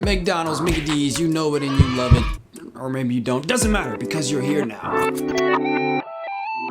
McDonald's, Mickey D's, you know it and you love it. Or maybe you don't. Doesn't matter because you're here now.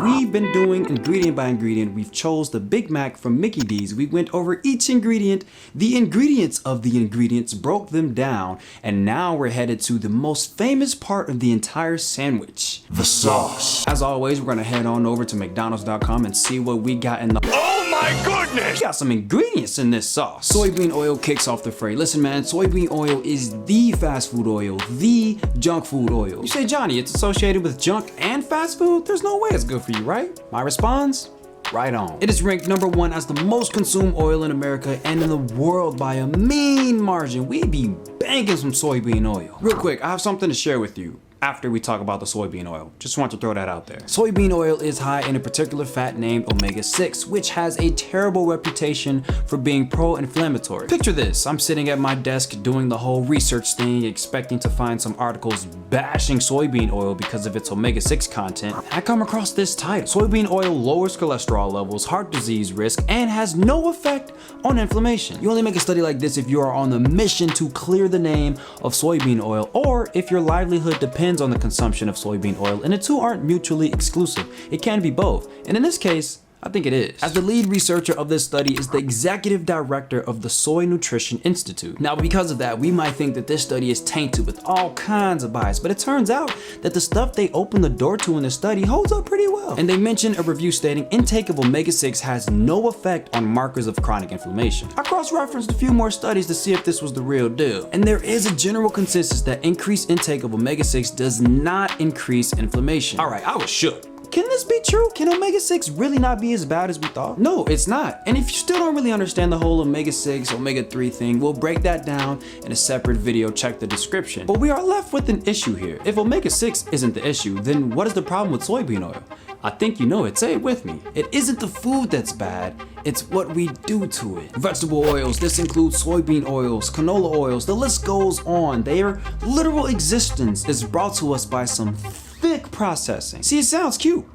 We've been doing ingredient by ingredient. We've chose the Big Mac from Mickey D's. We went over each ingredient, the ingredients of the ingredients, broke them down, and now we're headed to the most famous part of the entire sandwich, the sauce. As always, we're gonna head on over to McDonald's.com and see what we got in the— Oh my goodness! We got some ingredients in this sauce. Soybean oil kicks off the fray. Listen, man, soybean oil is the fast food oil, the junk food oil. You say, Johnny, it's associated with junk and fast food? There's no way it's good for you, right? My response? Right on. It is ranked #1 as the most consumed oil in America and in the world by a mean margin. We be banking some soybean oil. Real quick, I have something to share with you after we talk about the soybean oil. Just want to throw that out there. Soybean oil is high in a particular fat named omega-6, which has a terrible reputation for being pro-inflammatory. Picture this, I'm sitting at my desk doing the whole research thing, expecting to find some articles bashing soybean oil because of its omega-6 content. I come across this title: soybean oil lowers cholesterol levels, heart disease risk, and has no effect on inflammation. You only make a study like this if you are on the mission to clear the name of soybean oil, or if your livelihood depends on the consumption of soybean oil, and the two aren't mutually exclusive. It can be both, and in this case, I think it is. As the lead researcher of this study is the executive director of the Soy Nutrition Institute. Now, because of that, we might think that this study is tainted with all kinds of bias, but it turns out that the stuff they opened the door to in the study holds up pretty well. And they mentioned a review stating intake of omega-6 has no effect on markers of chronic inflammation. I cross-referenced a few more studies to see if this was the real deal. And there is a general consensus that increased intake of omega-6 does not increase inflammation. All right, I was shook. Can this be true? Can omega-6 really not be as bad as we thought? No, it's not. And if you still don't really understand the whole omega-6, omega-3 thing, we'll break that down in a separate video, check the description. But we are left with an issue here. If omega-6 isn't the issue, then what is the problem with soybean oil? I think you know it, say it with me. It isn't the food that's bad, it's what we do to it. Vegetable oils, this includes soybean oils, canola oils, the list goes on. Their literal existence is brought to us by some thick processing. See, it sounds cute.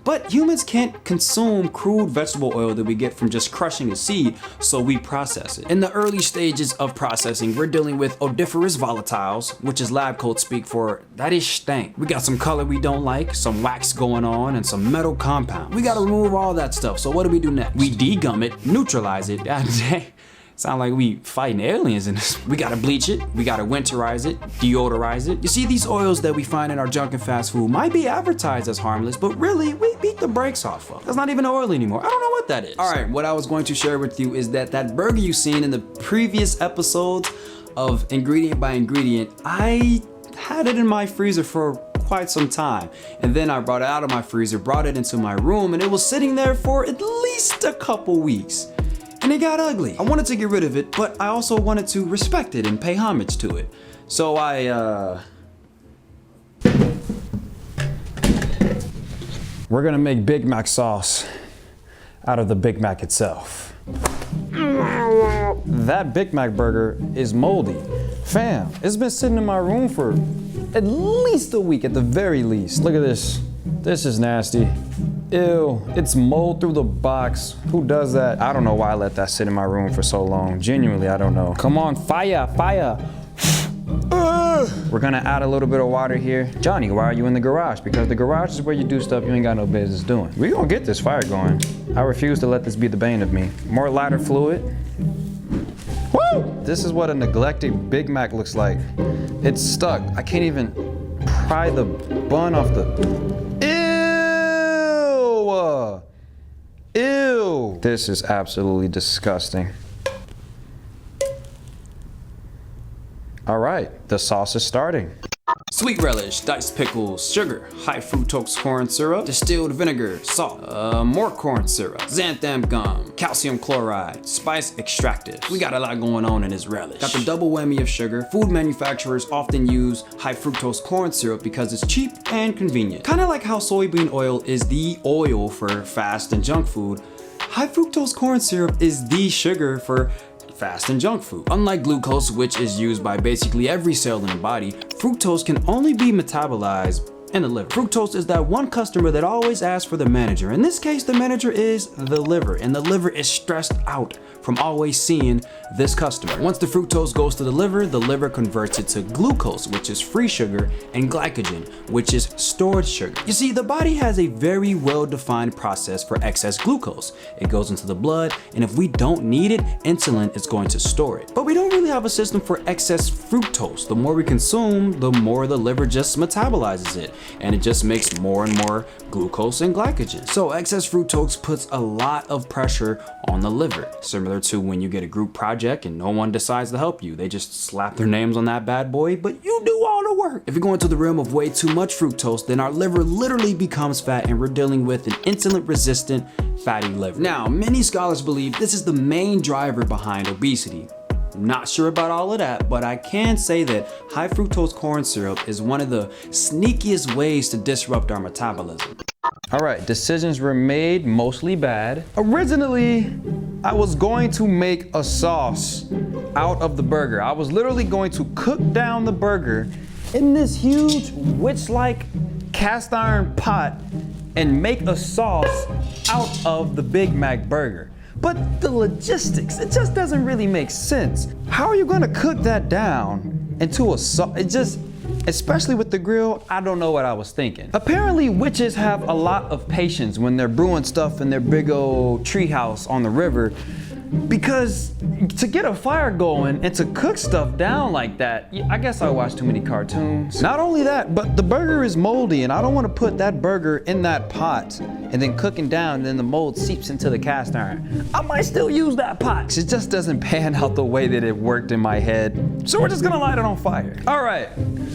But humans can't consume crude vegetable oil that we get from just crushing a seed, so we process it. In the early stages of processing, we're dealing with odoriferous volatiles, which is lab coat speak for that is stank. We got some color we don't like, some wax going on, and some metal compound. We gotta remove all that stuff, so what do we do next? We degum it, neutralize it. God dang. Sound like we fighting aliens in this. We gotta bleach it, we gotta winterize it, deodorize it. You see, these oils that we find in our junk and fast food might be advertised as harmless, but really, we beat the brakes off of. That's not even oil anymore. I don't know what that is. All right, what I was going to share with you is that burger you've seen in the previous episodes of Ingredient by Ingredient, I had it in my freezer for quite some time. And then I brought it out of my freezer, brought it into my room, and it was sitting there for at least a couple weeks. And it got ugly. I wanted to get rid of it, but I also wanted to respect it and pay homage to it. So we're gonna make Big Mac sauce out of the Big Mac itself. That Big Mac burger is moldy. Fam, it's been sitting in my room for at least a week at the very least. Look at this. This is nasty. Ew, it's mold through the box. Who does that? I don't know why I let that sit in my room for so long. Genuinely, I don't know. Come on, fire, fire. We're gonna add a little bit of water here. Johnny, why are you in the garage? Because the garage is where you do stuff you ain't got no business doing. We gonna get this fire going. I refuse to let this be the bane of me. More lighter fluid. Woo! This is what a neglected Big Mac looks like. It's stuck. I can't even pry the bun off the... Ew! This is absolutely disgusting. All right, the sauce is starting. Sweet relish, diced pickles, sugar, high fructose corn syrup, distilled vinegar, salt, more corn syrup, xanthan gum, calcium chloride, spice extractives. We got a lot going on in this relish. Got the double whammy of sugar. Food manufacturers often use high fructose corn syrup because it's cheap and convenient. Kind of like how soybean oil is the oil for fast and junk food, high fructose corn syrup is the sugar for fast and junk food. Unlike glucose, which is used by basically every cell in the body, fructose can only be metabolized and the liver. Fructose is that one customer that always asks for the manager. In this case, the manager is the liver, and the liver is stressed out from always seeing this customer. Once the fructose goes to the liver converts it to glucose, which is free sugar, and glycogen, which is stored sugar. You see, the body has a very well-defined process for excess glucose. It goes into the blood, and if we don't need it, insulin is going to store it. But we don't really have a system for excess fructose. The more we consume, the more the liver just metabolizes it, and it just makes more and more glucose and glycogen. So excess fructose puts a lot of pressure on the liver, similar to when you get a group project and no one decides to help you. They just slap their names on that bad boy, but you do all the work. If we go into the realm of way too much fructose, then our liver literally becomes fat and we're dealing with an insulin-resistant fatty liver. Now, many scholars believe this is the main driver behind obesity. I'm not sure about all of that, but I can say that high fructose corn syrup is one of the sneakiest ways to disrupt our metabolism. All right, decisions were made, mostly bad. Originally, I was going to make a sauce out of the burger. I was literally going to cook down the burger in this huge witch-like cast iron pot and make a sauce out of the Big Mac burger. But the logistics, it just doesn't really make sense. How are you gonna cook that down into a sauce? It just, especially with the grill, I don't know what I was thinking. Apparently witches have a lot of patience when they're brewing stuff in their big old treehouse on the river, because to get a fire going and to cook stuff down like that, I guess I watch too many cartoons. Not only that, but the burger is moldy and I don't want to put that burger in that pot and then cooking down and then the mold seeps into the cast iron. I might still use that pot. It just doesn't pan out the way that it worked in my head. So we're just gonna light it on fire. All right,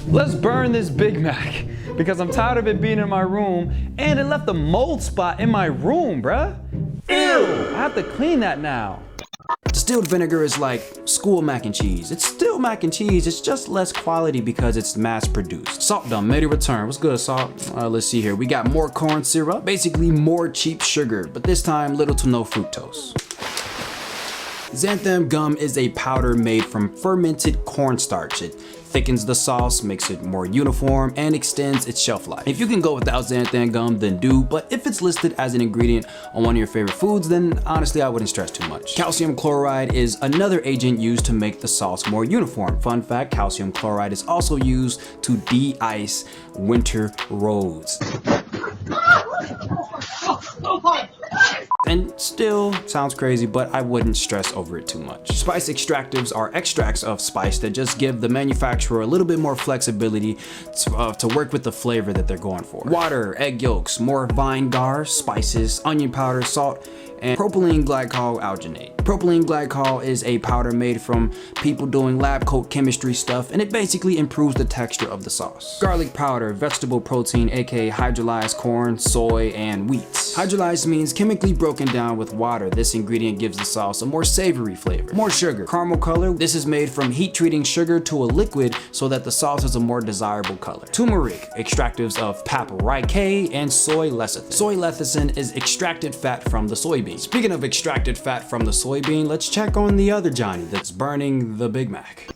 let's burn this Big Mac because I'm tired of it being in my room and it left a mold spot in my room, bruh. Ew, I have to clean that now. Distilled vinegar is like school mac and cheese. It's still mac and cheese, it's just less quality because it's mass produced. Salt Dome made a return. What's good, Salt? Let's see here. We got more corn syrup, basically more cheap sugar, but this time little to no fructose. Xanthan gum is a powder made from fermented cornstarch. It thickens the sauce, makes it more uniform, and extends its shelf life. If you can go without xanthan gum, then do, but if it's listed as an ingredient on one of your favorite foods, then honestly, I wouldn't stress too much. Calcium chloride is another agent used to make the sauce more uniform. Fun fact, calcium chloride is also used to de-ice winter roads. And still sounds crazy, but I wouldn't stress over it too much. Spice extractives are extracts of spice that just give the manufacturer a little bit more flexibility to work with the flavor that they're going for. Water, egg yolks, more vine gar, spices, onion powder, salt, and propylene glycol alginate. Propylene glycol is a powder made from people doing lab coat chemistry stuff, and it basically improves the texture of the sauce. Garlic powder, vegetable protein, aka hydrolyzed corn, soy, and wheat. Hydrolyzed means chemically broken down with water. This ingredient gives the sauce a more savory flavor. More sugar, caramel color. This is made from heat treating sugar to a liquid so that the sauce is a more desirable color. Turmeric, extractives of paprika and soy lecithin. Soy lecithin is extracted fat from the soybean. Speaking of extracted fat from the soybean, let's check on the other Johnny that's burning the Big Mac.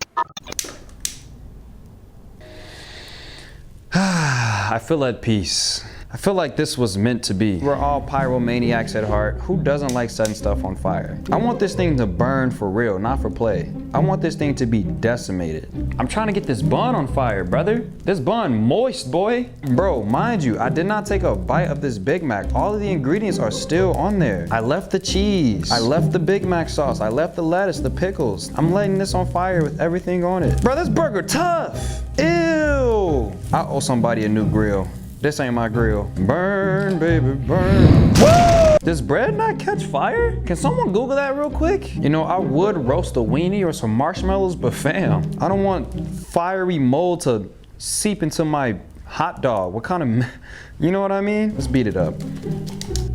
I feel at peace. I feel like this was meant to be. We're all pyromaniacs at heart. Who doesn't like setting stuff on fire? I want this thing to burn for real, not for play. I want this thing to be decimated. I'm trying to get this bun on fire, brother. This bun moist, boy. Bro, mind you, I did not take a bite of this Big Mac. All of the ingredients are still on there. I left the cheese. I left the Big Mac sauce. I left the lettuce, the pickles. I'm letting this on fire with everything on it. Bro, this burger tough. Ew. I owe somebody a new grill. This ain't my grill. Burn, baby, burn. Woo! Does bread not catch fire? Can someone Google that real quick? You know, I would roast a weenie or some marshmallows, but fam, I don't want fiery mold to seep into my hot dog. What kind of, you know what I mean? Let's beat it up.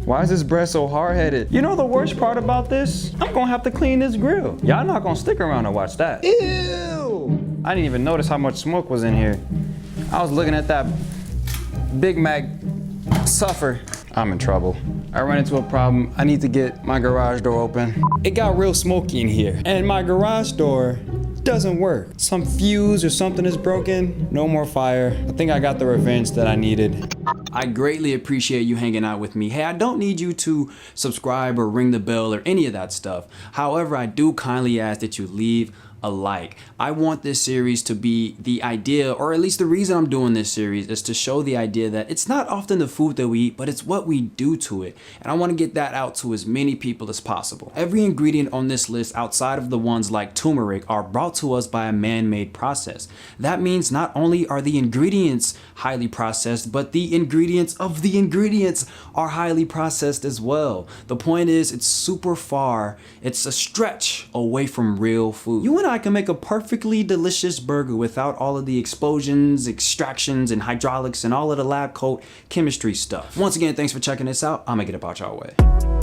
Why is this bread so hard-headed? You know the worst part about this? I'm gonna have to clean this grill. Y'all not gonna stick around to watch that. Ew! I didn't even notice how much smoke was in here. I was looking at that Big Mac suffer. I'm in trouble. I ran into a problem. I need to get my garage door open. It got real smoky in here. And my garage door doesn't work. Some fuse or something is broken. No more fire. I think I got the revenge that I needed. I greatly appreciate you hanging out with me. Hey, I don't need you to subscribe or ring the bell or any of that stuff. However, I do kindly ask that you leave a like. I want this series to be the idea, or at least the reason I'm doing this series is to show the idea that it's not often the food that we eat, but it's what we do to it. And I want to get that out to as many people as possible. Every ingredient on this list outside of the ones like turmeric are brought to us by a man-made process. That means not only are the ingredients highly processed, but the ingredients of the ingredients are highly processed as well. The point is, it's super far, it's a stretch away from real food. You and I can make a perfectly delicious burger without all of the explosions, extractions, and hydraulics and all of the lab coat chemistry stuff. Once again, thanks for checking this out. I'ma get about y'all way.